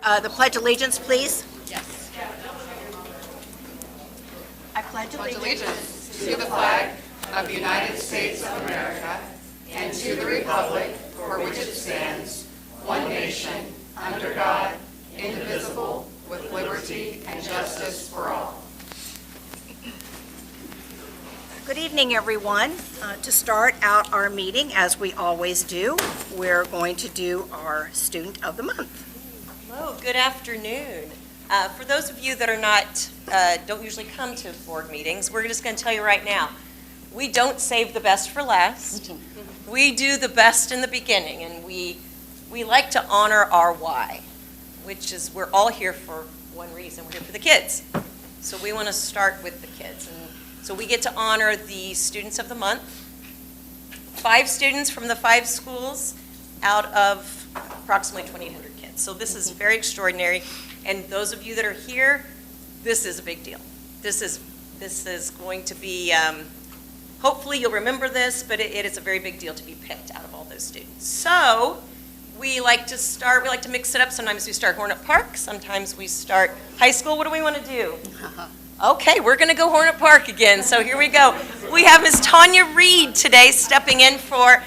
the Pledge of Allegiance, please. Yes. I pledge Allegiance to the flag of the United States of America and to the republic for which it stands, one nation, under God, indivisible, with liberty and justice for all. Good evening, everyone. To start out our meeting, as we always do, we're going to do our Student of the Month. Hello, good afternoon. For those of you that are not, don't usually come to board meetings, we're just going to tell you right now, we don't save the best for last. We do the best in the beginning, and we like to honor our why, which is we're all here for one reason. We're here for the kids. So we want to start with the kids. And so we get to honor the Students of the Month. 5 students from the 5 schools out of approximately 2,800 kids. So this is very extraordinary. And those of you that are here, this is a big deal. This is going to be, hopefully you'll remember this, but it is a very big deal to be picked out of all those students. So we like to mix it up. Sometimes we start Hornet Park, sometimes we start high school. What do we want to do? Okay, we're going to go Hornet Park again, so here we go. We have Ms. Tanya Reed today stepping in for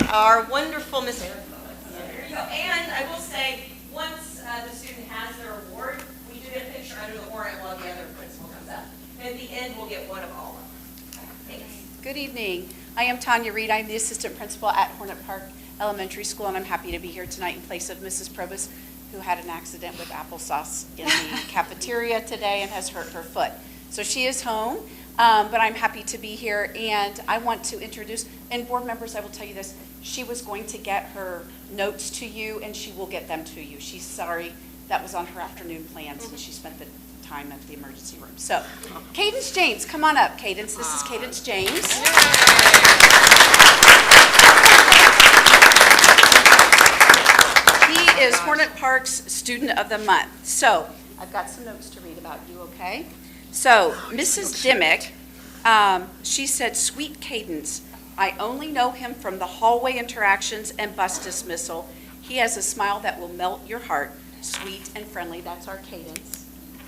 our wonderful Miss. There you go. And I will say, once the student has their award, we do get a picture under the hornet while the other principal comes up. And at the end, we'll get one of all of them. Thanks. Good evening. I am Tanya Reed. I'm the assistant principal at Hornet Park Elementary School, and I'm happy to be here tonight in place of Mrs. Probus, who had an accident with applesauce in the cafeteria today and has hurt her foot. So she is home, but I'm happy to be here, and I want to introduce, and board members, I will tell you this, she was going to get her notes to you, and she will get them to you. She's sorry, that was on her afternoon plans, and she spent the time at the emergency room. So, Cadence James, come on up, Cadence. This is Cadence James. He is Hornet Park's Student of the Month. So, I've got some notes to read about you, okay? So, Mrs. Dimmick, she said, "Sweet Cadence, I only know him from the hallway interactions and bus dismissal. He has a smile that will melt your heart, sweet and friendly." That's our Cadence.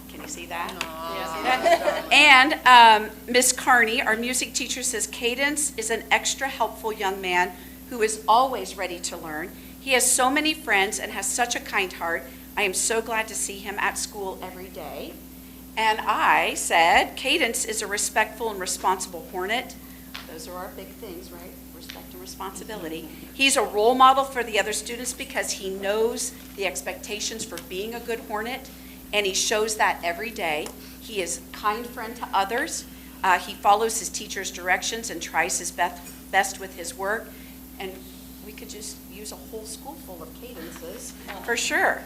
Can you see that? Yes. And Miss Carney, our music teacher, says, "Cadence is an extra helpful young man who is always ready to learn. He has so many friends and has such a kind heart. I am so glad to see him at school every day." And I said, "Cadence is a respectful and responsible Hornet." Those are our big things, right? Respect and responsibility. "He's a role model for the other students because he knows the expectations for being a good Hornet, and he shows that every day. He is a kind friend to others. He follows his teacher's directions and tries his best with his work." And we could just use a whole school full of Cadences, for sure.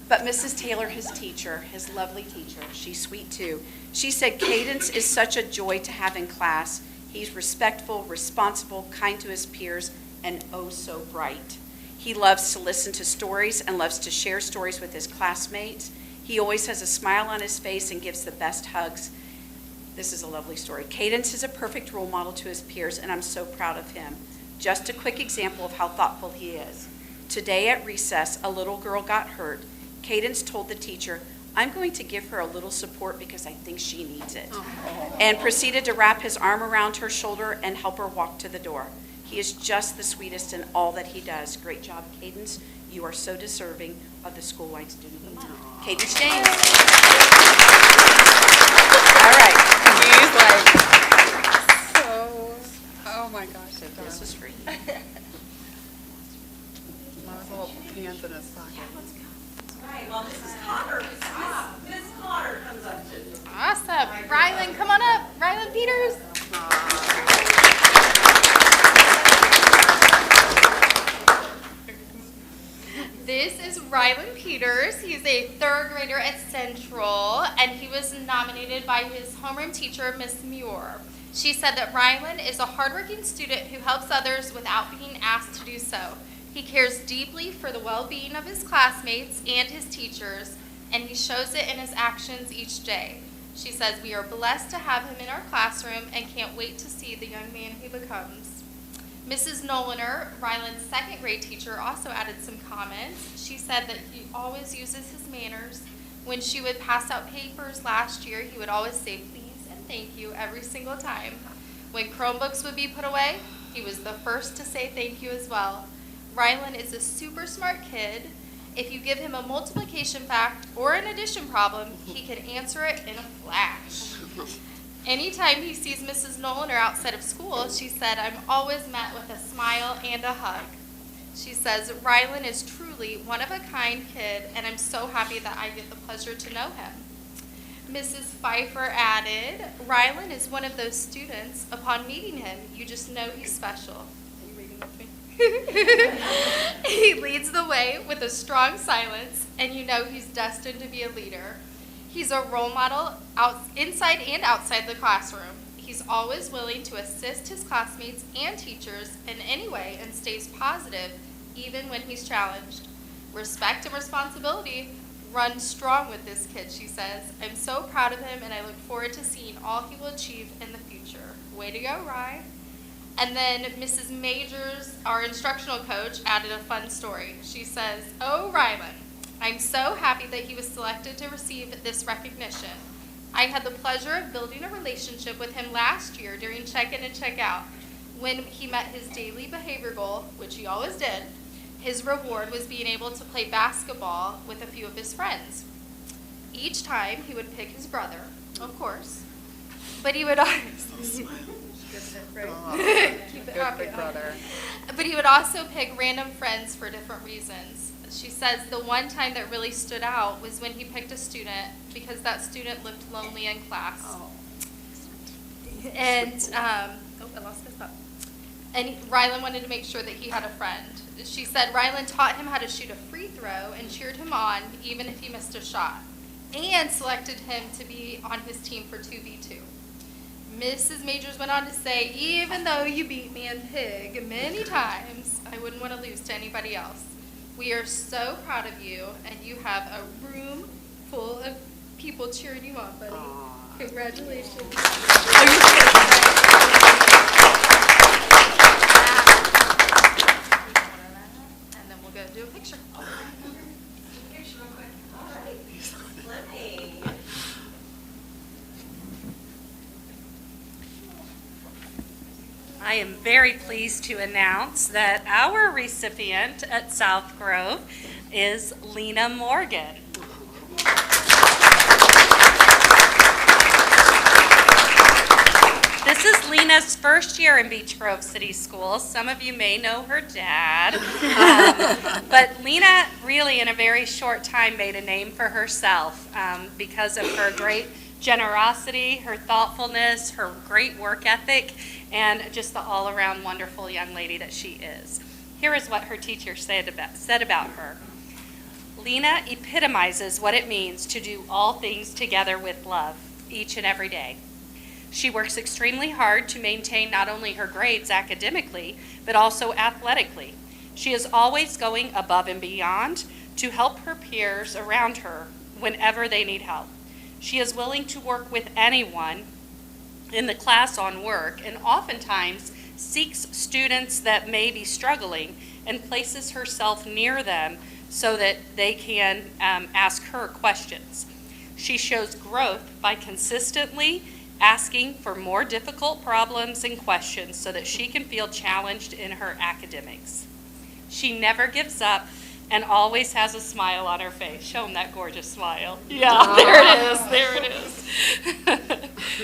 But Mrs. Taylor, his teacher, his lovely teacher, she's sweet too. She said, "Cadence is such a joy to have in class. He's respectful, responsible, kind to his peers, and oh so bright. He loves to listen to stories and loves to share stories with his classmates. He always has a smile on his face and gives the best hugs." This is a lovely story. "Cadence is a perfect role model to his peers, and I'm so proud of him. Just a quick example of how thoughtful he is. Today at recess, a little girl got hurt. Cadence told the teacher, 'I'm going to give her a little support because I think she needs it,' and proceeded to wrap his arm around her shoulder and help her walk to the door. He is just the sweetest in all that he does. Great job, Cadence. You are so deserving of the school-wide Student of the Month." Cadence James. All right. He's like, so, oh my gosh. So this is for you. My little hands in his pocket. All right, well, Mrs. Cotter, Miss Cotter comes up to you. Awesome. Rylan, come on up. Rylan Peters. This is Rylan Peters. He's a 3rd grader at Central, and he was nominated by his homeroom teacher, Miss Muir. She said that Rylan is a hardworking student who helps others without being asked to do so. He cares deeply for the well-being of his classmates and his teachers, and he shows it in his actions each day. She says, "We are blessed to have him in our classroom and can't wait to see the young man he becomes." Mrs. Noliner, Ryland's second grade teacher, also added some comments. She said that he always uses his manners. When she would pass out papers last year, he would always say please and thank you every single time. When Chromebooks would be put away, he was the first to say thank you as well. Ryland is a super smart kid. If you give him a multiplication fact or an addition problem, he can answer it in a flash. Anytime he sees Mrs. Noliner outside of school, she said, I'm always met with a smile and a hug. She says, Ryland is truly one of a kind kid, and I'm so happy that I get the pleasure to know him. Mrs. Pfeiffer added, Ryland is one of those students, upon meeting him, you just know he's special. Are you reading with me? He leads the way with a strong silence, and you know he's destined to be a leader. He's a role model inside and outside the classroom. He's always willing to assist his classmates and teachers in any way and stays positive even when he's challenged. Respect and responsibility run strong with this kid, she says. I'm so proud of him and I look forward to seeing all he will achieve in the future. Way to go, Rye. And then Mrs. Majors, our instructional coach, added a fun story. She says, oh, Ryland, I'm so happy that he was selected to receive this recognition. I had the pleasure of building a relationship with him last year during check-in and check-out. When he met his daily behavior goal, which he always did, his reward was being able to play basketball with a few of his friends. Each time he would pick his brother, of course, but he would always But he would also pick random friends for different reasons. She says the one time that really stood out was when he picked a student because that student looked lonely in class. Oh. And, I lost my spot. And Ryland wanted to make sure that he had a friend. She said Ryland taught him how to shoot a free throw and cheered him on even if he missed a shot, and selected him to be on his team for 2v2. Mrs. Majors went on to say, even though you beat me in pig many times, I wouldn't want to lose to anybody else. We are so proud of you, and you have a room full of people cheering you on, buddy. Aww. Congratulations. And then we'll go do a picture. Picture real quick. All right. Let me. I am very pleased to announce that our recipient at South Grove is Lena Morgan. This is Lena's first year in Beech Grove City Schools. Some of you may know her dad. But Lena really in a very short time made a name for herself because of her great generosity, her thoughtfulness, her great work ethic, and just the all-around wonderful young lady that she is. Here is what her teacher said about her. Lena epitomizes what it means to do all things together with love each and every day. She works extremely hard to maintain not only her grades academically, but also athletically. She is always going above and beyond to help her peers around her whenever they need help. She is willing to work with anyone in the class on work, and oftentimes seeks students that may be struggling and places herself near them so that they can ask her questions. She shows growth by consistently asking for more difficult problems and questions so that she can feel challenged in her academics. She never gives up and always has a smile on her face. Show them that gorgeous smile. Yeah, there it is.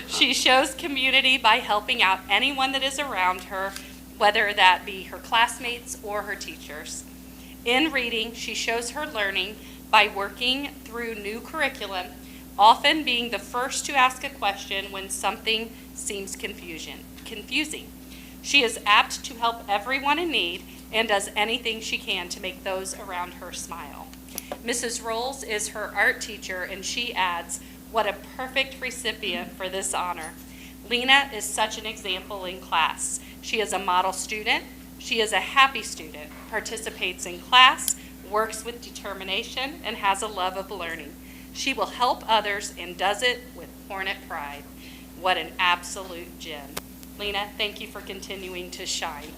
She shows community by helping out anyone that is around her, whether that be her classmates or her teachers. In reading, she shows her learning by working through new curriculum, often being the first to ask a question when something seems confusing. She is apt to help everyone in need and does anything she can to make those around her smile. Mrs. Rolls is her art teacher, and she adds, what a perfect recipient for this honor. Lena is such an example in class. She is a model student. She is a happy student, participates in class, works with determination, and has a love of learning. She will help others and does it with hornet pride. What an absolute gem. Lena, thank you for continuing to shine.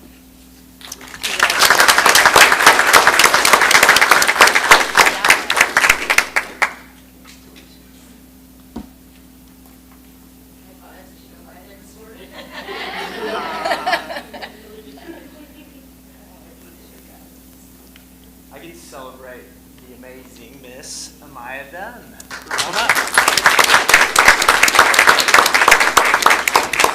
I get to celebrate the amazing Miss Amaya Dunn. Come on up.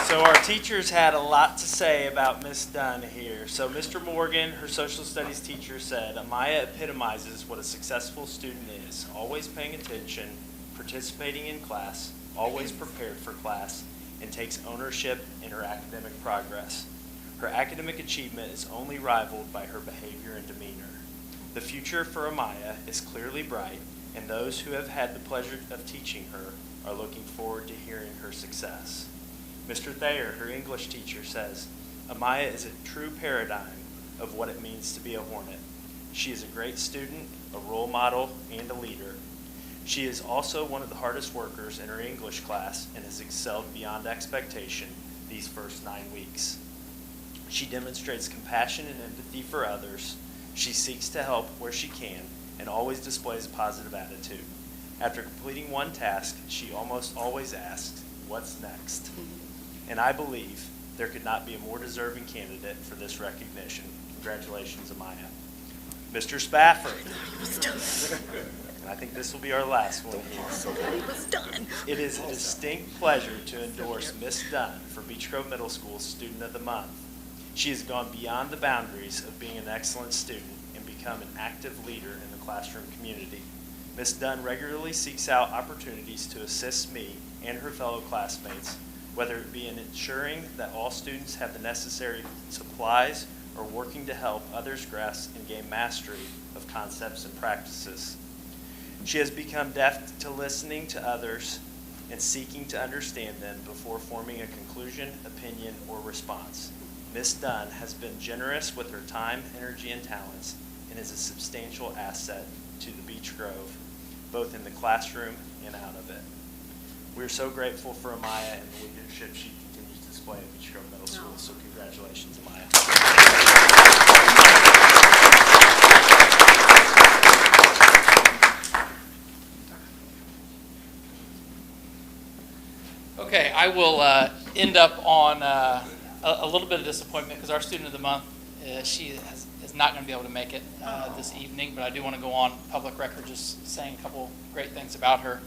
So our teachers had a lot to say about Miss Dunn here. So Mr. Morgan, her social studies teacher, said, Amaya epitomizes what a successful student is, always paying attention, participating in class, always prepared for class, and takes ownership in her academic progress. Her academic achievement is only rivaled by her behavior and demeanor. The future for Amaya is clearly bright, and those who have had the pleasure of teaching her are looking forward to hearing her success. Mr. Thayer, her English teacher, says, Amaya is a true paradigm of what it means to be a Hornet. She is a great student, a role model, and a leader. She is also one of the hardest workers in her English class and has excelled beyond expectation these first 9 weeks. She demonstrates compassion and empathy for others. She seeks to help where she can and always displays a positive attitude. After completing one task, she almost always asks, "What's next?" And I believe there could not be a more deserving candidate for this recognition. Congratulations, Amaya. Mr. Spafford. And I think this will be our last one here. It is a distinct pleasure to endorse Miss Dunn for Beech Grove Middle School Student of the Month. She has gone beyond the boundaries of being an excellent student and become an active leader in the classroom community. Ms. Dunn regularly seeks out opportunities to assist me and her fellow classmates, whether it be in ensuring that all students have the necessary supplies or working to help others grasp and gain mastery of concepts and practices. She has become deft to listening to others and seeking to understand them before forming a conclusion, opinion, or response. Ms. Dunn has been generous with her time, energy, and talents, and is a substantial asset to the Beech Grove, both in the classroom and out of it. We're so grateful for Amaya and the leadership she continues to display at Beech Grove Middle School, so congratulations, Amaya. Okay, I will end up on a little bit of disappointment because our student of the month, she is not going to be able to make it this evening, but I do want to go on public record just saying a couple great things about her.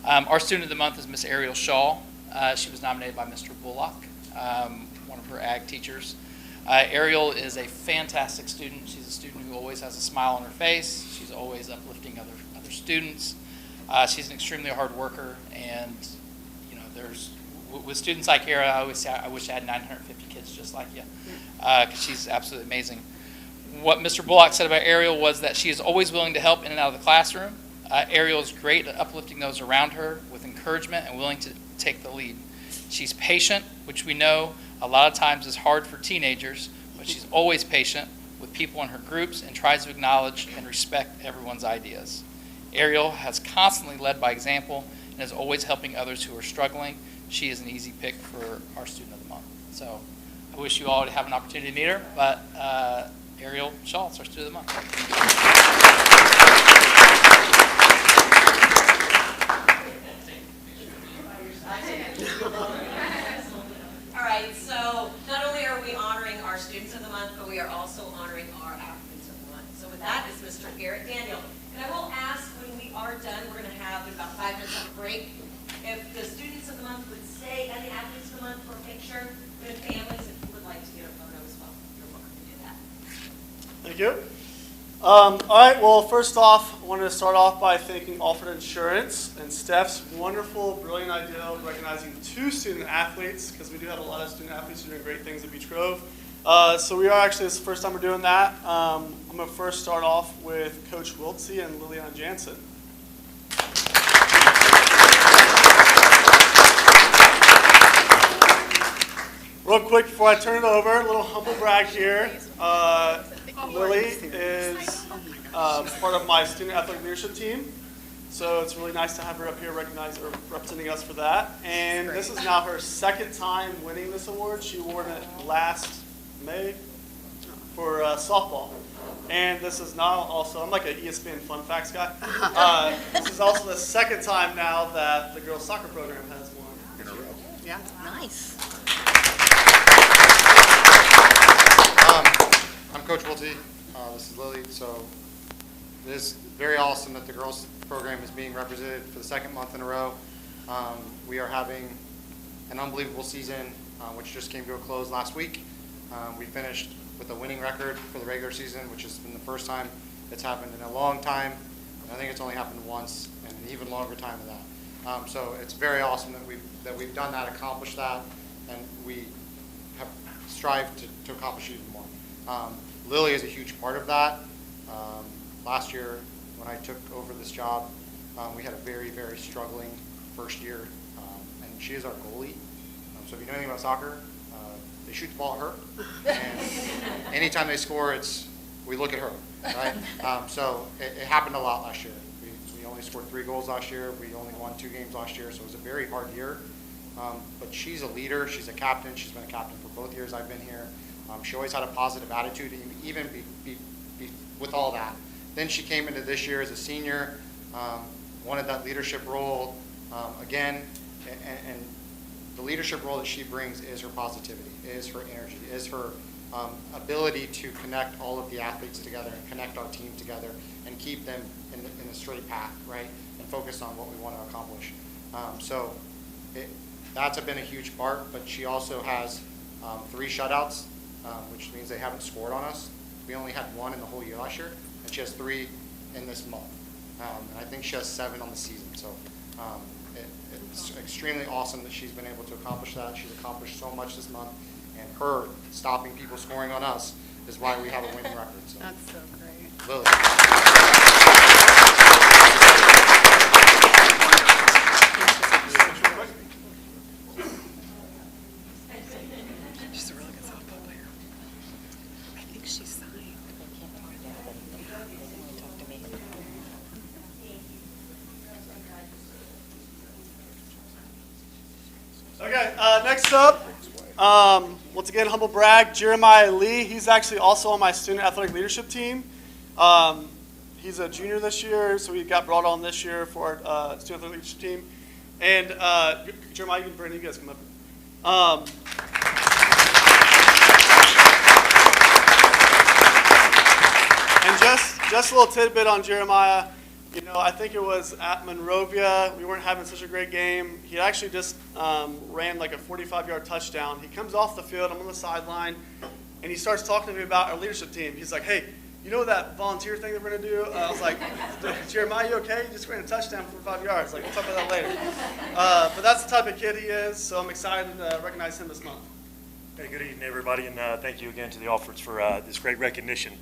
Our student of the month is Miss Ariel Shaw. She was nominated by Mr. Bullock, one of her ag teachers. Ariel is a fantastic student. She's a student who always has a smile on her face. She's always uplifting other students. She's an extremely hard worker, and with students like her, I always say I wish I had 950 kids just like you, because she's absolutely amazing. What Mr. Bullock said about Ariel was that she is always willing to help in and out of the classroom. Ariel is great at uplifting those around her with encouragement and willing to take the lead. She's patient, which we know a lot of times is hard for teenagers, but she's always patient with people in her groups and tries to acknowledge and respect everyone's ideas. Ariel has constantly led by example and is always helping others who are struggling. She is an easy pick for our student of the month. So I wish you all would have an opportunity to meet her, but Ariel Shaw is our student of the month. All right, so not only are we honoring our students of the month, but we are also honoring our applicants of the month. So with that is Mr. Garrett Daniel. And I will ask, when we are done, we're going to have about 5 minutes of a break. If the students of the month would stay and the athletes of the month for a picture, with families, if you would like to get a photo as well, you're welcome to do that. Thank you. All right, well, first off, I wanted to start off by thanking Alfred Insurance and Steph's wonderful, brilliant idea of recognizing 2 student athletes, because we do have a lot of student athletes who are doing great things at Beech Grove. So we are actually, this is the first time we're doing that. I'm going to first start off with Coach Wiltsey and Lillian Jansen. Real quick before I turn it over, a little humble brag here. Lily is part of my student athletic leadership team, so it's really nice to have her up here representing us for that. And this is now her 2nd time winning this award. She won it last May, for softball. And this is now also, I'm like an ESPN fun facts guy. This is also the second time now that the girls soccer program has won in a row. Yeah, nice. I'm Coach Wiltie. This is Lily. So it is very awesome that the girls program is being represented for the second month in a row. We are having an unbelievable season, which just came to a close last week. We finished with a winning record for the regular season, which has been the first time it's happened in a long time. And I think it's only happened once, and an even longer time than that. So it's very awesome that we've done that, accomplished that, and we have strived to accomplish even more. Lily is a huge part of that. Last year, when I took over this job, we had a very, very struggling first year, and she is our goalie. So if you know anything about soccer, they shoot the ball at her, and anytime they score, we look at her, right? So it happened a lot last year. We only scored 3 goals last year. We only won 2 games last year, so it was a very hard year. But she's a leader. She's a captain. She's been a captain for both years I've been here. She always had a positive attitude, even with all that. Then she came into this year as a senior, wanted that leadership role again, and the leadership role that she brings is her positivity, is her energy, is her ability to connect all of the athletes together and connect our team together and keep them in the straight path, right, and focus on what we want to accomplish. That's been a huge part, but she also has 3 shutouts, which means they haven't scored on us. We only had 1 in the whole year last year, and she has 3 in this month. And I think she has 7 on the season. So it's extremely awesome that she's been able to accomplish that. She's accomplished so much this month, and her stopping people scoring on us is why we have a winning record. So. That's so great. Lily. She's a really good softball player. I think she's signed. Okay, next up, once again, humble brag, Jeremiah Lee. He's actually also on my student athletic leadership team. He's a junior this year, so he got brought on this year for our student athletic leadership team. And Jeremiah, you and Brandon, you guys come up. And just a little tidbit on Jeremiah. You know, I think it was at Monrovia. We weren't having such a great game. He actually just ran like a 45-yard touchdown. He comes off the field. I'm on the sideline, and he starts talking to me about our leadership team. He's like, "Hey, you know that volunteer thing that we're going to do?" I was like, "Jeremiah, you okay? You just ran a touchdown 45 yards. Like, we'll talk about that later." But that's the type of kid he is, so I'm excited to recognize him this month. Hey, good evening, everybody, and thank you again to the Alfords for this great recognition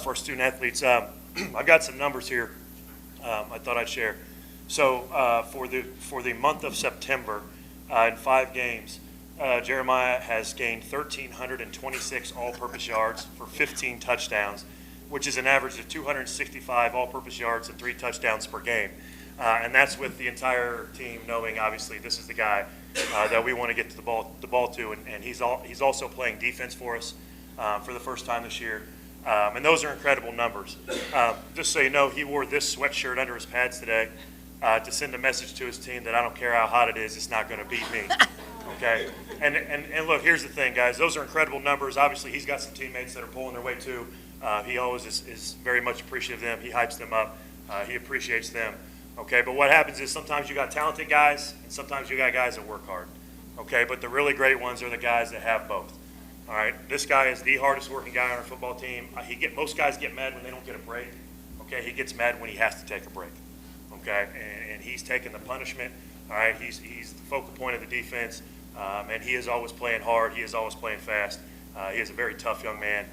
for student athletes. I've got some numbers here I thought I'd share. So for the month of September, in 5 games, Jeremiah has gained 1,326 all-purpose yards for 15 touchdowns, which is an average of 265 all-purpose yards and 3 touchdowns per game. And that's with the entire team knowing, obviously, this is the guy that we want to get to the ball to, and he's also playing defense for us for the first time this year. And those are incredible numbers. Just so you know, he wore this sweatshirt under his pads today to send a message to his team that I don't care how hot it is, it's not going to beat me. Okay? And look, here's the thing, guys. Those are incredible numbers. Obviously, he's got some teammates that are pulling their weight too. He always is very much appreciative of them. He hypes them up. He appreciates them. Okay? But what happens is sometimes you got talented guys, and sometimes you got guys that work hard. Okay? But the really great ones are the guys that have both. All right, this guy is the hardest working guy on our football team. Most guys get mad when they don't get a break. Okay, he gets mad when he has to take a break. Okay, and he's taking the punishment. All right, he's the focal point of the defense, and he is always playing hard. He is always playing fast. He is a very tough young man,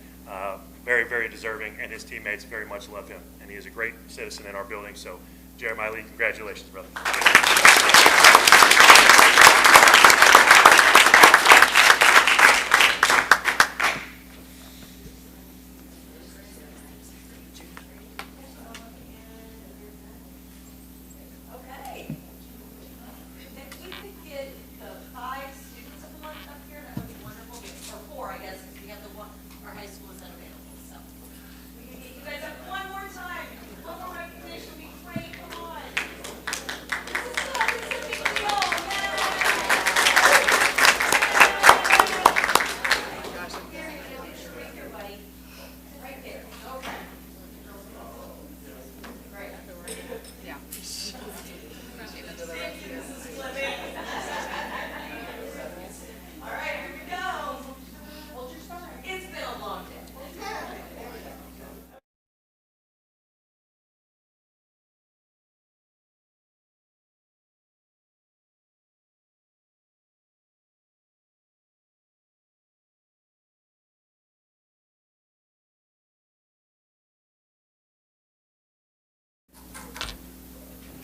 very, very deserving, and his teammates very much love him. And he is a great citizen in our building. So, Jeremiah Lee, congratulations, brother. Our high school is unavailable.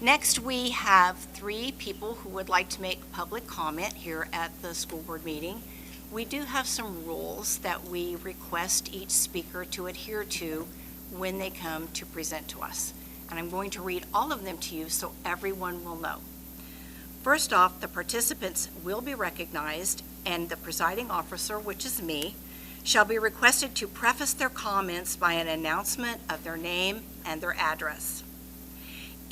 Next, we have 3 people who would like to make public comment here at the school board meeting. We do have some rules that we request each speaker to adhere to when they come to present to us. And I'm going to read all of them to you so everyone will know. First off, the participants will be recognized, and the presiding officer, which is me, shall be requested to preface their comments by an announcement of their name and their address.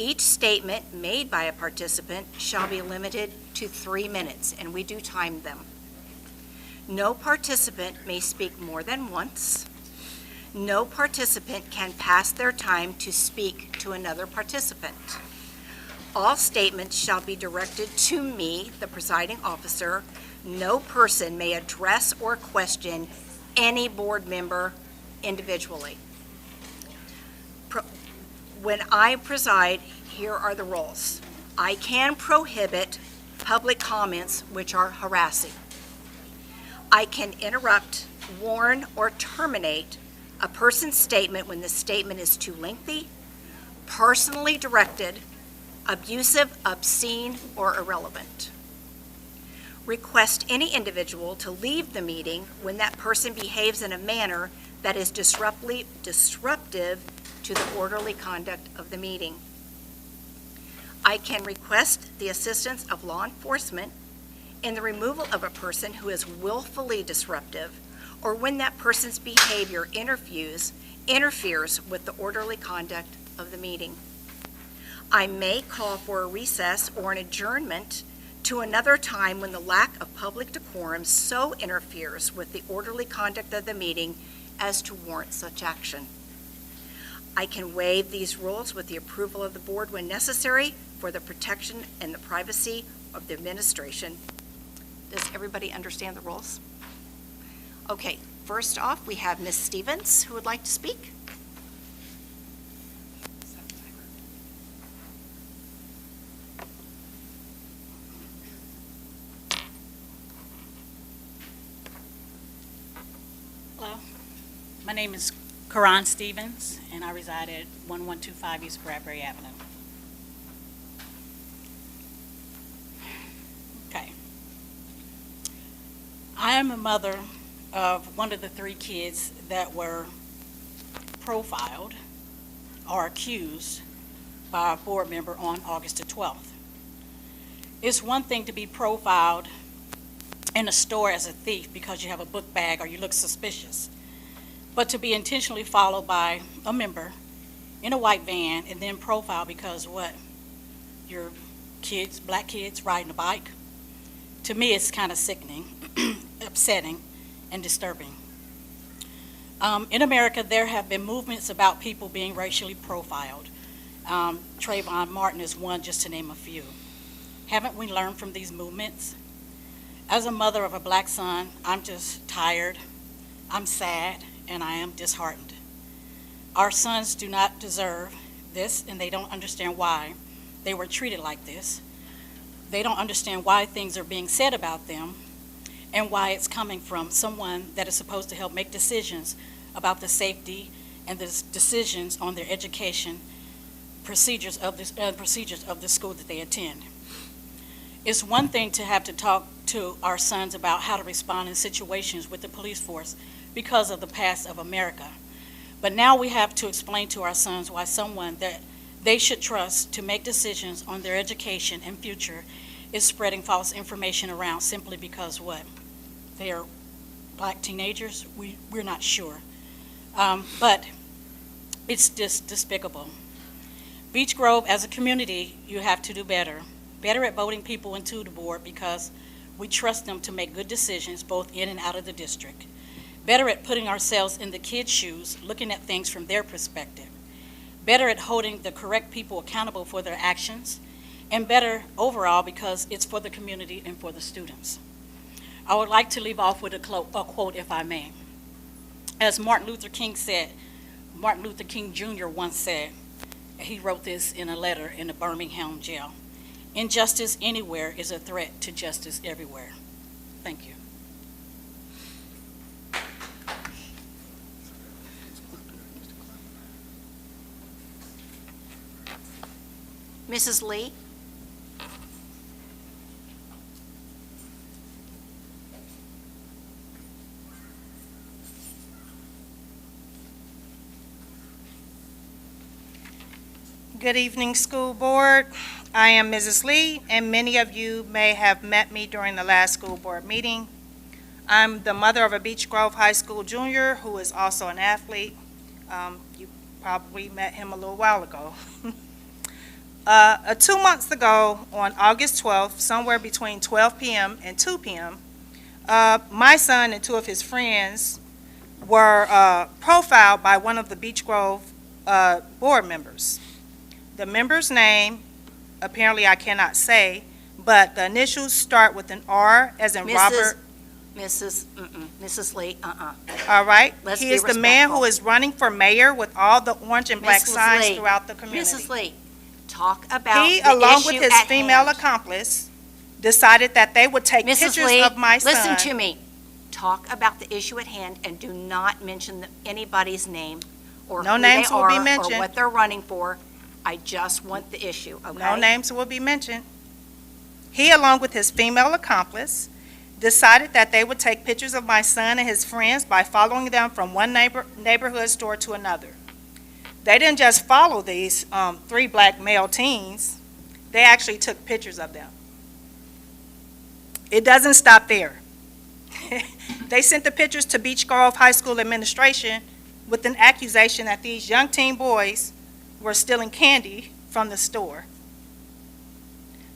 Each statement made by a participant shall be limited to 3 minutes, and we do time them. No participant may speak more than once. No participant can pass their time to speak to another participant. All statements shall be directed to me, the presiding officer. No person may address or question any board member individually. When I preside, here are the rules. I can prohibit public comments which are harassing. I can interrupt, warn, or terminate a person's statement when the statement is too lengthy, personally directed, abusive, obscene, or irrelevant. Request any individual to leave the meeting when that person behaves in a manner that is disruptive to the orderly conduct of the meeting. I can request the assistance of law enforcement in the removal of a person who is willfully disruptive, or when that person's behavior interferes with the orderly conduct of the meeting. I may call for a recess or an adjournment to another time when the lack of public decorum so interferes with the orderly conduct of the meeting as to warrant such action. I can waive these rules with the approval of the board when necessary for the protection and the privacy of the administration. Does everybody understand the rules? Okay, first off, we have Ms. Stevens who would like to speak. Hello, my name is Karan Stevens, and I reside at 1125 East Bradbury Avenue. Okay. I am a mother of one of the 3 kids that were profiled or accused by a board member on August the 12th. It's one thing to be profiled in a store as a thief because you have a book bag or you look suspicious, but to be intentionally followed by a member in a white van and then profiled because what? Your kids, black kids riding a bike? To me, it's kind of sickening, upsetting, and disturbing. In America, there have been movements about people being racially profiled. Trayvon Martin is one, just to name a few. Haven't we learned from these movements? As a mother of a black son, I'm just tired, I'm sad, and I am disheartened. Our sons do not deserve this, and they don't understand why they were treated like this. They don't understand why things are being said about them and why it's coming from someone that is supposed to help make decisions about the safety and the decisions on their education procedures of the school that they attend. It's one thing to have to talk to our sons about how to respond in situations with the police force because of the past of America. But now we have to explain to our sons why someone that they should trust to make decisions on their education and future is spreading false information around simply because what? They are black teenagers? We're not sure. But it's just despicable. Beech Grove, as a community, you have to do better. Better at voting people into the board because we trust them to make good decisions both in and out of the district. Better at putting ourselves in the kids' shoes, looking at things from their perspective. Better at holding the correct people accountable for their actions. And better overall because it's for the community and for the students. I would like to leave off with a quote, if I may. As Martin Luther King Jr. once said, he wrote this in a letter in a Birmingham jail. Injustice anywhere is a threat to justice everywhere. Thank you. Mrs. Lee? Good evening, school board. I am Mrs. Lee, and many of you may have met me during the last school board meeting. I'm the mother of a Beech Grove High School junior who is also an athlete. You probably met him a little while ago. 2 months ago, on August 12th, somewhere between 12 p.m. and 2 p.m., my son and two of his friends were profiled by one of the Beech Grove board members. The member's name, apparently I cannot say, but the initials start with an R as in Robert. Mrs. Lee, All right? Let's He be is the man respectful. who is running for mayor with all the orange and black Mrs. signs Lee, throughout the community. Mrs. Lee, talk about He, the along issue with his at female hand. accomplice, decided that they would take Mrs. pictures Lee, of my son. listen to me. Talk about the issue at hand and do not mention anybody's name or No who names they will be are or mentioned. what they're running for. I just want the issue, okay? No names will be mentioned. He, along with his female accomplice, decided that they would take pictures of my son and his friends by following them from one neighborhood store to another. They didn't just follow these 3 black male teens, they actually took pictures of them. It doesn't stop there. They sent the pictures to Beech Grove High School administration with an accusation that these young teen boys were stealing candy from the store.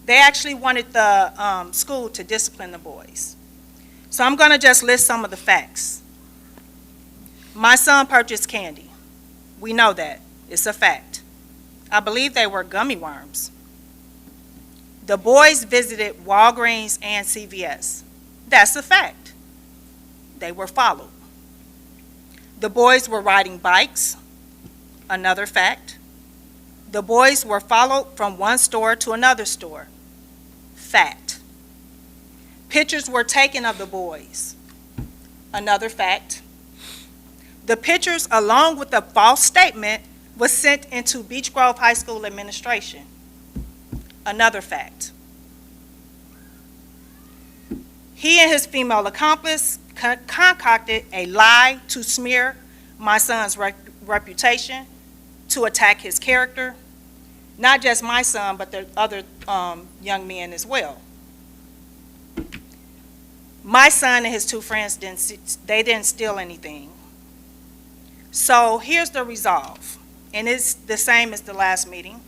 They actually wanted the school to discipline the boys. So I'm going to just list some of the facts. My son purchased candy. We know that. It's a fact. I believe they were gummy worms. The boys visited Walgreens and CVS. That's a fact. They were followed. The boys were riding bikes. Another fact. The boys were followed from one store to another store. Fact. Pictures were taken of the boys. Another fact. The pictures, along with the false statement, was sent into Beech Grove High School administration. Another fact. He and his female accomplice concocted a lie to smear my son's reputation, to attack his character, not just my son, but the other young men as well. My son and his 2 friends didn't steal anything. So here's the resolve, and it's the same as the last meeting.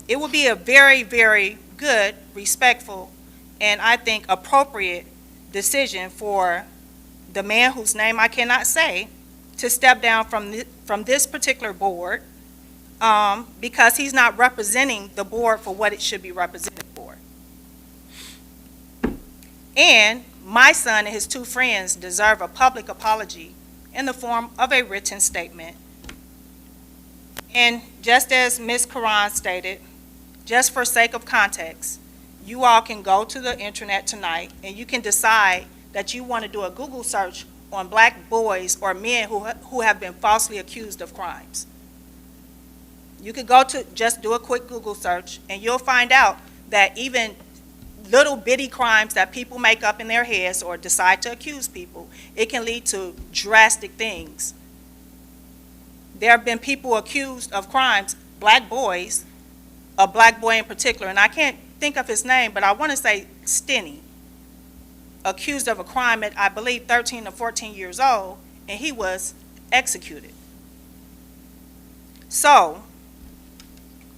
It would be a very, very good, respectful, and I think appropriate decision for the man whose name I cannot say to step down from this particular board because he's not representing the board for what it should be represented for. And my son and his 2 friends deserve a public apology in the form of a written statement. And just as Ms. Karan stated, just for sake of context, you all can go to the internet tonight and you can decide that you want to do a Google search on black boys or men who have been falsely accused of crimes. You could go to, just do a quick Google search, and you'll find out that even little bitty crimes that people make up in their heads or decide to accuse people, it can lead to drastic things. There have been people accused of crimes, black boys, a black boy in particular, and I can't think of his name, but I want to say Stinny, accused of a crime at, I believe, 13 or 14 years old, and he was executed. So,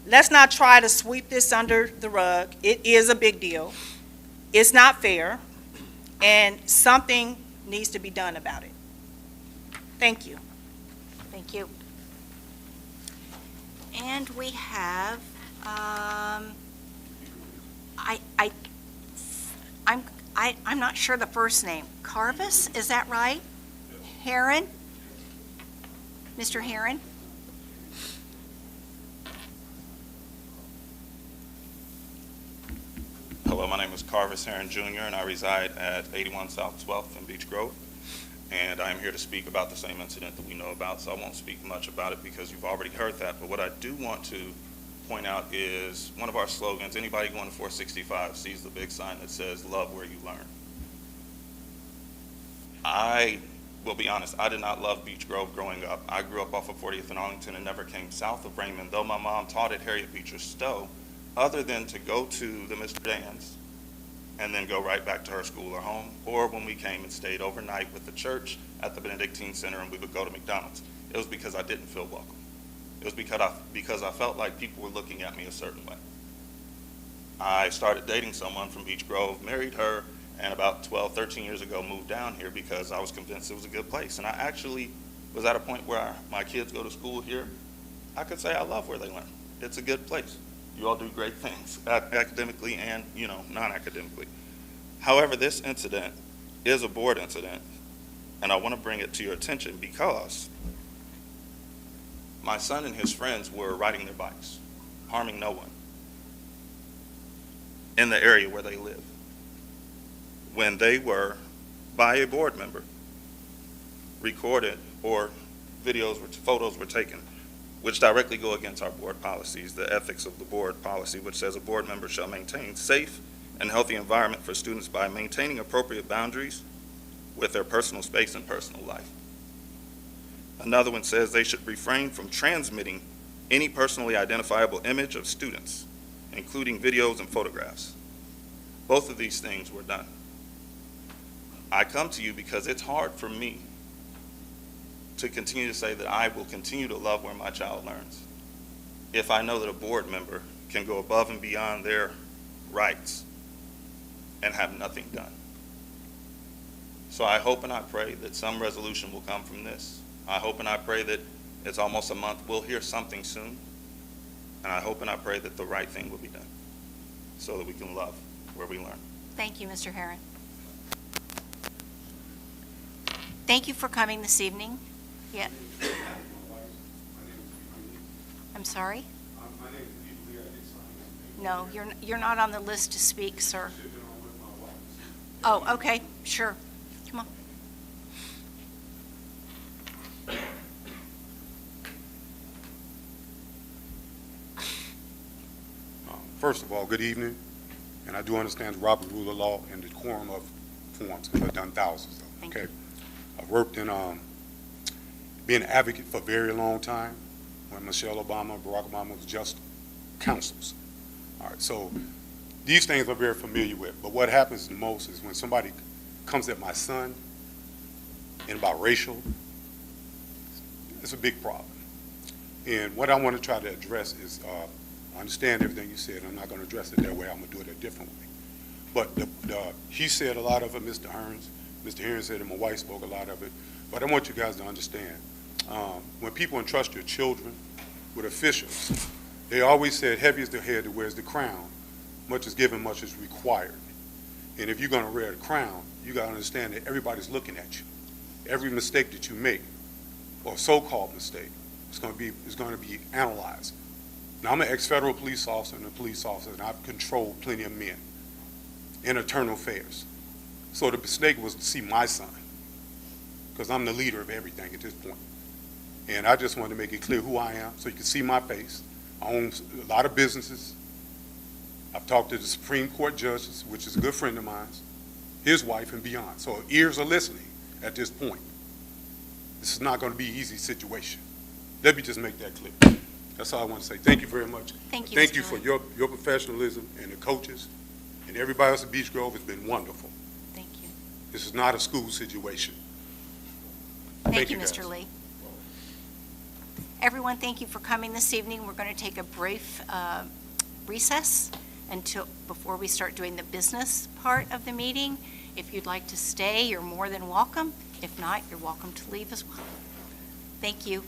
let's not try to sweep this under the rug. It is a big deal. It's not fair, and something needs to be done about it. Thank you. Thank you. And we have, I'm not sure the first name. Carvis, is that right? Heron? Mr. Heron? Hello, my name is Carvis Heron Jr., and I reside at 81 South 12th in Beech Grove. And I am here to speak about the same incident that we know about, so I won't speak much about it because you've already heard that. But what I do want to point out is one of our slogans, anybody going to 465 sees the big sign that says, love where you learn. I will be honest, I did not love Beech Grove growing up. I grew up off of 40th and Arlington and never came south of Raymond, though my mom taught at Harriet Beecher Stowe, other than to go to the Mr. Dan's and then go right back to her school or home, or when we came and stayed overnight with the church at the Benedictine Center and we would go to McDonald's. It was because I didn't feel welcome. It was because I felt like people were looking at me a certain way. I started dating someone from Beech Grove, married her, and about 12, 13 years ago moved down here because I was convinced it was a good place. And I actually was at a point where my kids go to school here. I could say I love where they learn. It's a good place. You all do great things, academically and, non-academically. However, this incident is a board incident, and I want to bring it to your attention because my son and his friends were riding their bikes, harming no one in the area where they live, when they were, by a board member, recorded or photos were taken, which directly go against our board policies, the ethics of the board policy, which says a board member shall maintain safe and healthy environment for students by maintaining appropriate boundaries with their personal space and personal life. Another one says they should refrain from transmitting any personally identifiable image of students, including videos and photographs. Both of these things were done. I come to you because it's hard for me to continue to say that I will continue to love where my child learns if I know that a board member can go above and beyond their rights and have nothing done. So I hope and I pray that some resolution will come from this. I hope and I pray that it's almost a month, we'll hear something soon. And I hope and I pray that the right thing will be done so that we can love where we learn. Thank you, Mr. Herron. Thank you for coming this evening. Yeah. I'm sorry? No, you're not on the list to speak, sir. Oh, okay, sure. Come on. First of all, good evening, and I do understand the Robert Rule of Law and the quorum of forms, because I've done thousands of them. Thank Okay, you. I've worked in being an advocate for a very long time when Michelle Obama, Barack Obama was just counsels. All right, so these things I'm very familiar with, but what happens the most is when somebody comes at my son and about racial, it's a big problem. And what I want to try to address is, I understand everything you said. I'm not going to address it that way. I'm going to do it a different way. But he said a lot of it, Mr. Hearns. Mr. Hearns said it, my wife spoke a lot of it. But I want you guys to understand, when people entrust your children with officials, they always said, heavy is the head that wears the crown. Much is given, much is required. And if you're going to wear the crown, you got to understand that everybody's looking at you. Every mistake that you make, or so-called mistake, is going to be analyzed. Now, I'm an ex-federal police officer and a police officer, and I've controlled plenty of men in internal affairs. So the mistake was to see my son, because I'm the leader of everything at this point. And I just wanted to make it clear who I am, so you can see my face. I own a lot of businesses. I've talked to the Supreme Court judges, which is a good friend of mine, his wife, and beyond. So ears are listening at this point. This is not going to be an easy situation. Let me just make that clear. That's all I want to say. Thank you very much. Thank you, Thank Mr. you for Lee. your professionalism and the coaches and everybody else at Beech Grove has been wonderful. Thank you. This is not a school situation. Thank you, guys. Mr. Lee. Everyone, thank you for coming this evening. We're going to take a brief recess before we start doing the business part of the meeting. If you'd like to stay, you're more than welcome. If not, you're welcome to leave as well. Thank you.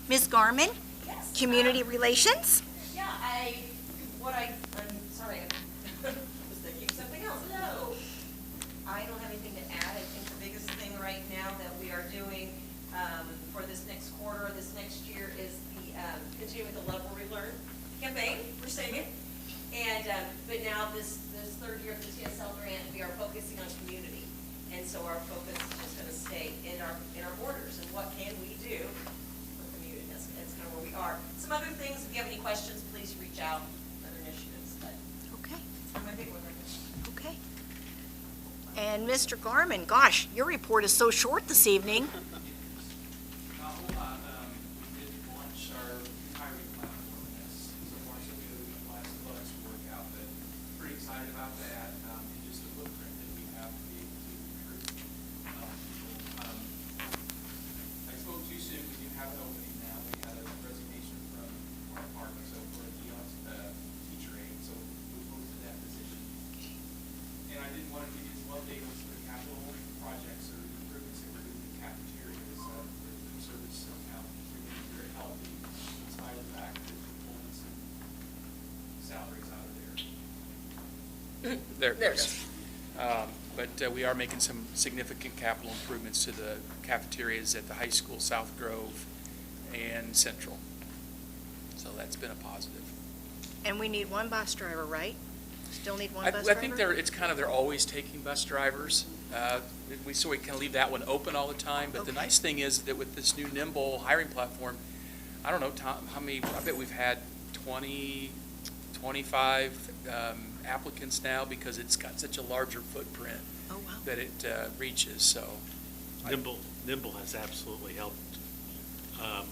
Ms. Garman, Yes. Community Relations. Yeah, I'm sorry, I was thinking something else. Hello. I don't have anything to add. I think the biggest thing right now that we are doing for this next quarter, this next year, is the continuing the Love Where We Learn campaign. We're singing. And, but now this third year of the TSL grant, we are focusing on community. And so our focus is just going to stay in our borders. And what can we do for community? That's kind of where we are. Some other things, if you have any questions, please reach out, other initiatives, but Okay, that's my big one right now. okay. And Mr. Garman, gosh, your report is so short this evening. Not a whole lot. We did launch our hiring platform, and that's so far so good. We applied some bucks to work out, but pretty excited about that, and just the footprint that we have to be able to recruit people. I spoke too soon. We do have an opening now. We had a resignation from our department, so for a teacher aide, so we posted that position. And I did want to give you some update on some of the capital projects or improvements that we're doing in cafeterias, the food service account. We're getting very healthy in spite of the fact that we're pulling some salaries out of there. But we are making some significant capital improvements to the cafeterias at the high school, South Grove, and Central. So that's been a positive. And we need one bus driver, right? Still need one bus driver? I think they're always taking bus drivers. So we kind of leave that one open all the time. But the Okay. nice thing is that with this new nimble hiring platform, I don't know, Tom, how many, I bet we've had 20, 25 applicants now because it's got such a larger footprint Oh, wow. that it reaches, so. Nimble has absolutely helped our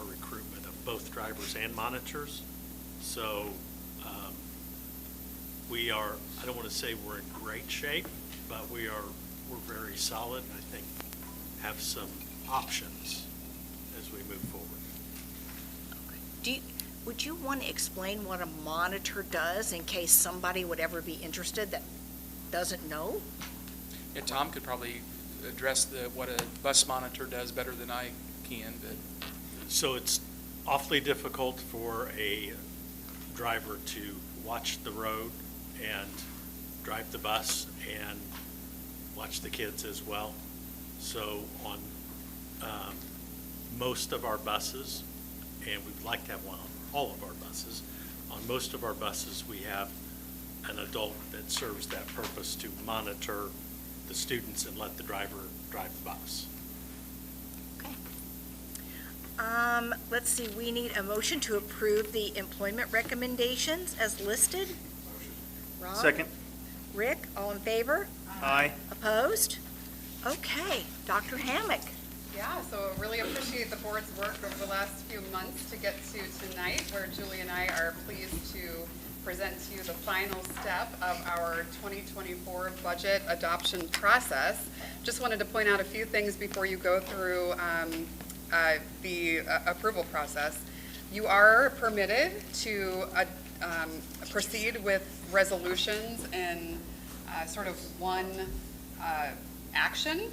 recruitment of both drivers and monitors. So we are, I don't want to say we're in great shape, but we're very solid, and I think have some options as we move forward. Would you want to explain what a monitor does in case somebody would ever be interested that doesn't know? Yeah, Tom could probably address what a bus monitor does better than I can, but. So it's awfully difficult for a driver to watch the road and drive the bus and watch the kids as well. So on most of our buses, and we'd like to have one on all of our buses, on most of our buses we have an adult that serves that purpose to monitor the students and let the driver drive the bus. Okay. Let's see, we need a motion to approve the employment recommendations as listed. Rob? Second. Rick, all in favor? Aye. Opposed? Okay, Dr. Hammock. Yeah, so really appreciate the board's work over the last few months to get to tonight, where Julie and I are pleased to present to you the final step of our 2024 budget adoption process. Just wanted to point out a few things before you go through the approval process. You are permitted to proceed with resolutions in sort of one action.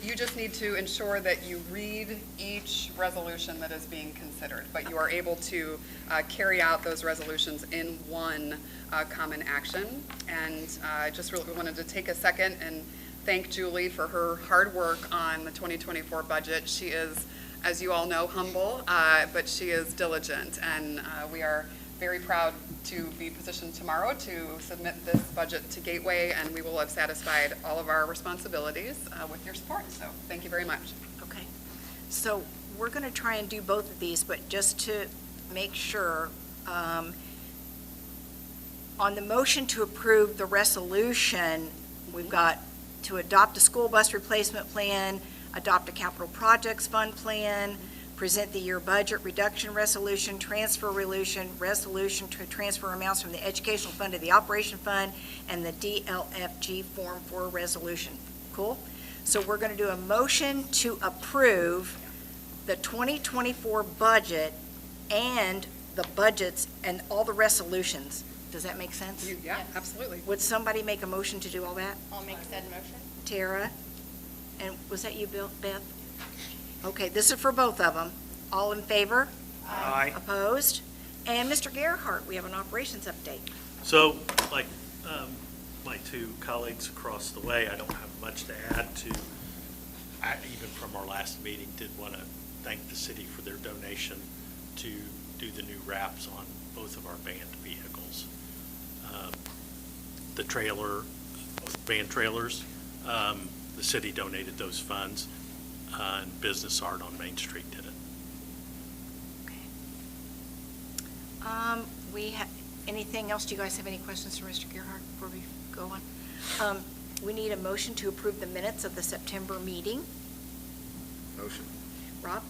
You just need to ensure that you read each resolution that is being considered, but you are able to carry out those resolutions in one common action. And I just really wanted to take a second and thank Julie for her hard work on the 2024 budget. She is, as you all know, humble, but she is diligent, and we are very proud to be positioned tomorrow to submit this budget to Gateway, and we will have satisfied all of our responsibilities with your support. So thank you very much. Okay, so we're going to try and do both of these, but just to make sure, on the motion to approve the resolution, we've got to adopt a school bus replacement plan, adopt a capital projects fund plan, present the year budget reduction resolution, transfer resolution to transfer amounts from the educational fund to the operation fund, and the DLFG Form 4 resolution. Cool? So we're going to do a motion to approve the 2024 budget and the budgets and all the resolutions. Does that make sense? Yeah, absolutely. Would somebody make a motion to do all that? I'll make said motion. Tara? And was that you, Beth? Okay, this is for both of them. All in favor? Aye. Opposed? And Mr. Gerhart, we have an operations update. So, like my two colleagues across the way, I don't have much to add to, even from our last meeting, did want to thank the city for their donation to do the new wraps on both of our band vehicles. The trailer, both band trailers, the city donated those funds, and Business Art on Main Street did it. We have, anything else? Do you guys have any questions for Mr. Gerhart before we go on? We need a motion to approve the minutes of the September meeting. Motion. Rob?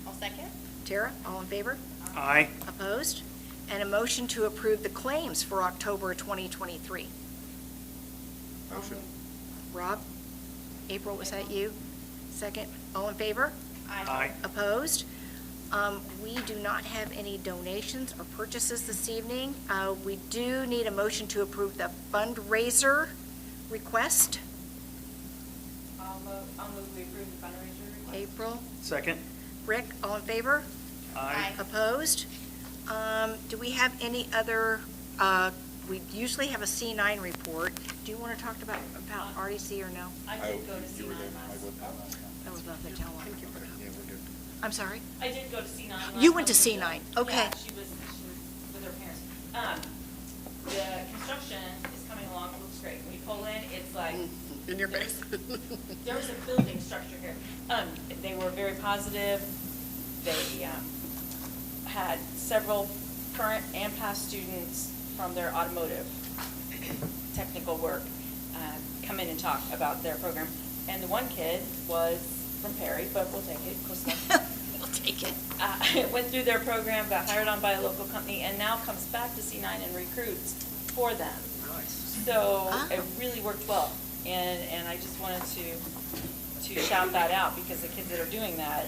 I'll second. Tara, all in favor? Aye. Opposed? And a motion to approve the claims for October 2023. Motion. Rob? April, was that you? Second, all in favor? Aye. Opposed? We do not have any donations or purchases this evening. We do need a motion to approve the fundraiser request. I'll move we approve the fundraiser request. April? Second. Rick, all in favor? Aye. Opposed? Do we have any other, we usually have a C9 report. Do you want to talk about RDC or no? I did go to C9 last. That was nothing to tell them. I'm sorry? I did go to C9 last. You went to time. C9, okay. Yeah, she was with her parents. The construction is coming along, it looks great. When you pull in, it's like. In your face. There's a building structure here. They were very positive. They had several current and past students from their automotive technical work come in and talk about their program. And the one kid was from Perry, but we'll take it, close enough. We'll take it. Went through their program, got hired on by a local company, and now comes back to C9 and recruits for them. So it really worked well. And I just wanted to shout that out because the kids that are doing that,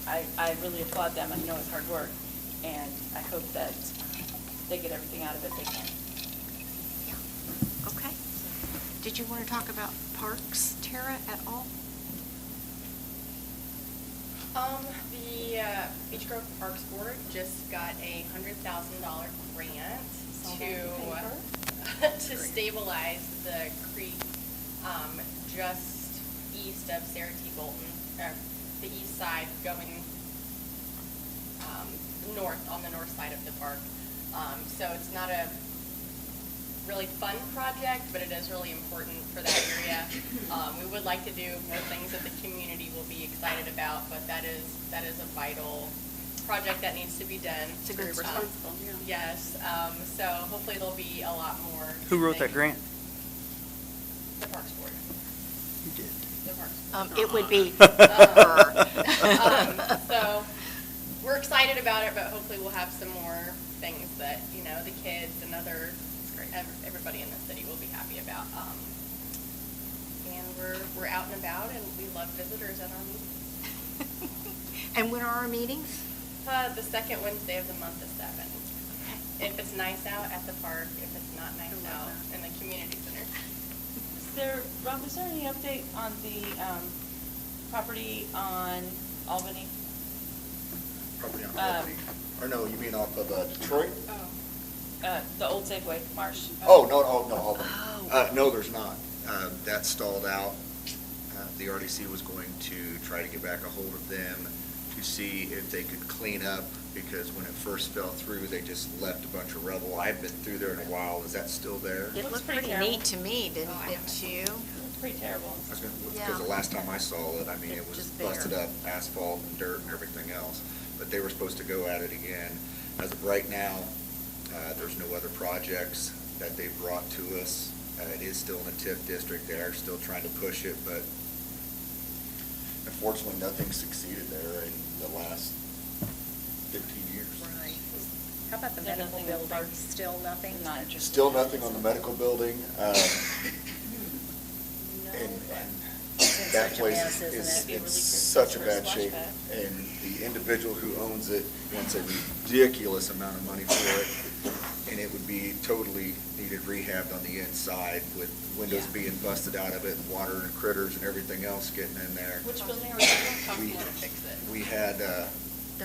I really applaud them. I know it's hard work, and I hope that they get everything out of it they can. Okay. Did you want to talk about parks, Tara, at all? The Beech Grove Parks Board just got a $100,000 grant to stabilize the creek just east of Sarah T. Bolton, the east side going north, on the north side of the park. So it's not a really fun project, but it is really important for that area. We would like to do more things that the community will be excited about, but that is a vital project that needs to be done. It's a good start. Yes, so hopefully there'll be a lot more. Who wrote that grant? The Parks Board. You did. The Parks Board. It would be So we're excited about it, but hopefully we'll have some more things that, the kids and everybody in the city will be happy about. And we're out and about, and we love visitors at our meetings. And when are our meetings? The second Wednesday of the month is 7. If it's nice out, at the park. If it's not nice out, in the community center. Rob, is there any update on the property on Albany? Property on Albany? Or no, you mean off of Detroit? The old Safeway, Marsh. No, Albany. No, there's not. That stalled out. The RDC was going to try to get back a hold of them to see if they could clean up, because when it first fell through, they just left a bunch of rubble. I haven't been through there in a while. Is that still there? It looked pretty neat to me, didn't you? It's pretty terrible. Because the last time I saw it, it was Just bare. busted up, asphalt and dirt and everything else. But they were supposed to go at it again. As of right now, there's no other projects that they've brought to us. It is still in the TIF district. They are still trying to push it, but unfortunately, nothing succeeded there in the last 15 years. Right. How about the medical building? Still nothing? Not interested. Still nothing on the medical building. And that place is in such a bad shape. And the individual who owns it wants a ridiculous amount of money for it. And and it would be totally needed rehabbed on the inside with windows being busted out of it, and water and critters and everything else getting in there. Which building are we We- talking We had,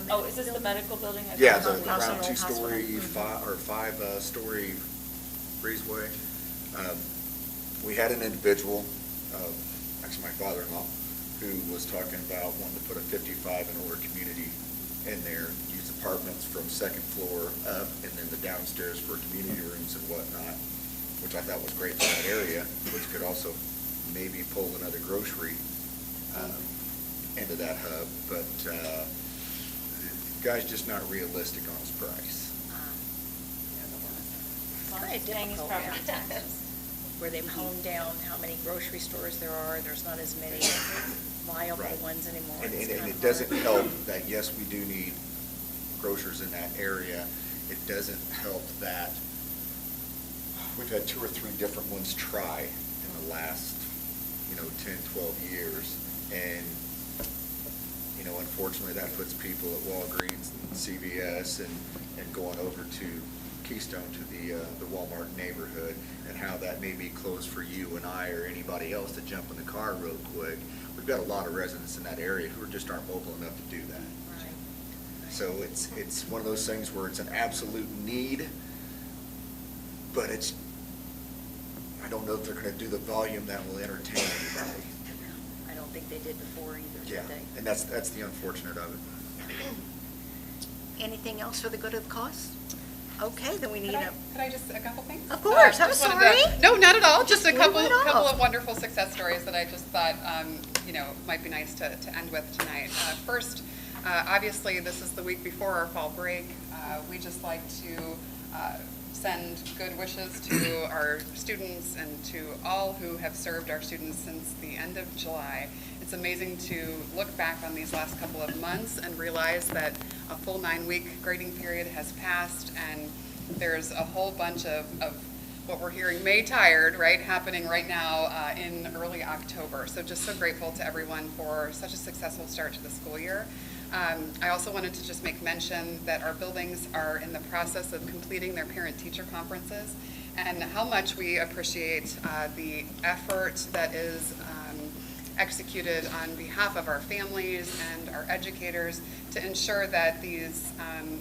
Oh, is this the medical building? yeah, the around two-story, five-story breezeway. We had an individual, actually my father-in-law, who was talking about wanting to put a 55 and older community in there, use apartments from second floor up, and then the downstairs for community rooms and whatnot, which I thought was great for that area, which could also maybe pull another grocery into that hub, but the guy's just not realistic on his price. Very difficult. Where they've honed down how many grocery stores there are, there's not as many viable Right. ones anymore. And It's and kind it of doesn't hard. help that, yes, we do need grocers in that area. It doesn't help that we've had 2 or 3 different ones try in the last, 10, 12 years. And, unfortunately, that puts people at Walgreens and CVS and going over to Keystone to the Walmart neighborhood, and how that may be closed for you and I or anybody else to jump in the car real quick. We've got a lot of residents in that area who just aren't mobile enough to do that. So it's one of those things where it's an absolute need, but I don't know if they're gonna do the volume that will entertain anybody. I don't think they did before either, Yeah, did they? and that's the unfortunate of it. Anything else for the good of the cause? Okay, then we need a, Could I just, a couple things? Of course, I'm just wanted sorry. No, not at all, just a blew couple it off. of wonderful success stories that I just thought, might be nice to end with tonight. First, obviously, this is the week before our fall break. We just like to send good wishes to our students and to all who have served our students since the end of July. It's amazing to look back on these last couple of months and realize that a full 9-week grading period has passed, and there's a whole bunch of what we're hearing, May tired, right, happening right now in early October. So just so grateful to everyone for such a successful start to the school year. I also wanted to just make mention that our buildings are in the process of completing their parent-teacher conferences, and how much we appreciate the effort that is executed on behalf of our families and our educators to ensure that these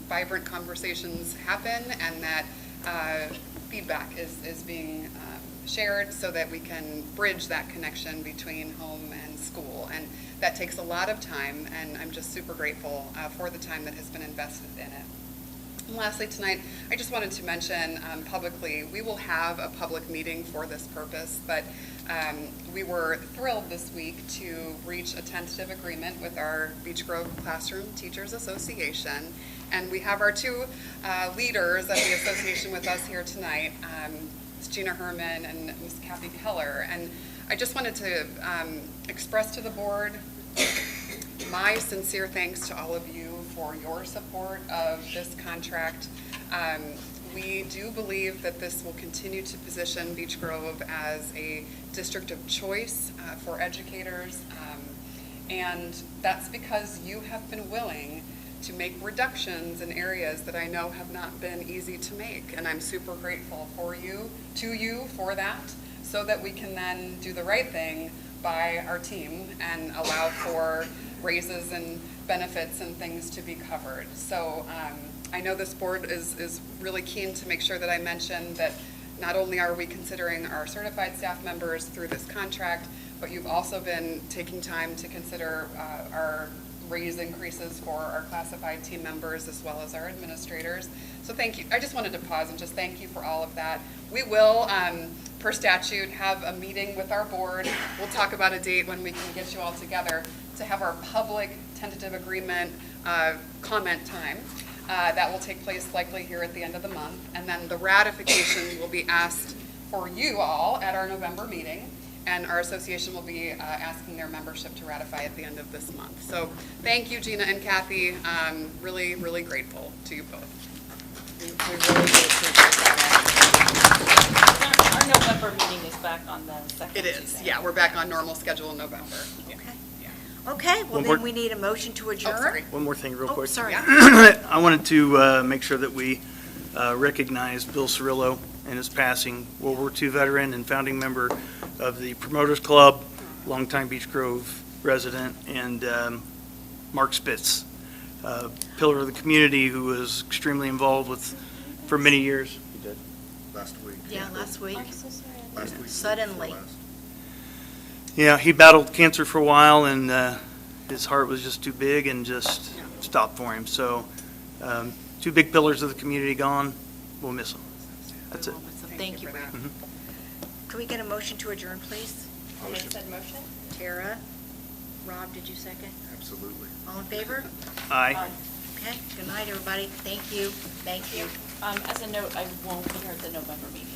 vibrant conversations happen, and that feedback is being shared so that we can bridge that connection between home and school. And that takes a lot of time, and I'm just super grateful for the time that has been invested in it. And lastly, tonight, I just wanted to mention publicly, we will have a public meeting for this purpose, but we were thrilled this week to reach a tentative agreement with our Beech Grove Classroom Teachers Association. And we have our 2 leaders of the association with us here tonight, Ms. Gina Herman and Ms. Kathy Keller. And I just wanted to express to the board my sincere thanks to all of you for your support of this contract. We do believe that this will continue to position Beech Grove as a district of choice for educators, and that's because you have been willing to make reductions in areas that I know have not been easy to make, and I'm super grateful to you for that, so that we can then do the right thing by our team and allow for raises and benefits and things to be covered. So I know this board is really keen to make sure that I mention that not only are we considering our certified staff members through this contract, but you've also been taking time to consider our raise increases for our classified team members as well as our administrators. So thank you. I just wanted to pause and just thank you for all of that. We will, per statute, have a meeting with our board. We'll talk about a date when we can get you all together to have our public tentative agreement comment time. That will take place likely here at the end of the month. And then the ratification will be asked for you all at our November meeting. And our association will be asking their membership to ratify at the end of this month. So thank you, Gina and Kathy. Really, really grateful to you both. We really do appreciate that. Our November meeting is back on the 2nd. It is, yeah. We're back on normal schedule in November. Yeah. Okay, well One more- then we need a motion to adjourn. sorry. One more thing real quick. Sorry. I wanted to make sure that we recognize Bill Cirillo and his passing, World War II veteran and founding member of the Promoters Club, longtime Beech Grove resident, and Mark Spitz, pillar of the community who was extremely involved with for many years. He did. Last week. Yeah, last week. Last week. Suddenly. Yeah, he battled cancer for a while, and his heart was just too big and just stopped for him. So, two big pillars of the community gone. We'll miss them. That's it. Thank you. Can we get a motion to adjourn, please? Who made said motion? Tara? Rob, did you second? Absolutely. All in favor? Aye. Okay, good night, everybody. Thank you. Thank you. As a note, I won't be here at the November meeting.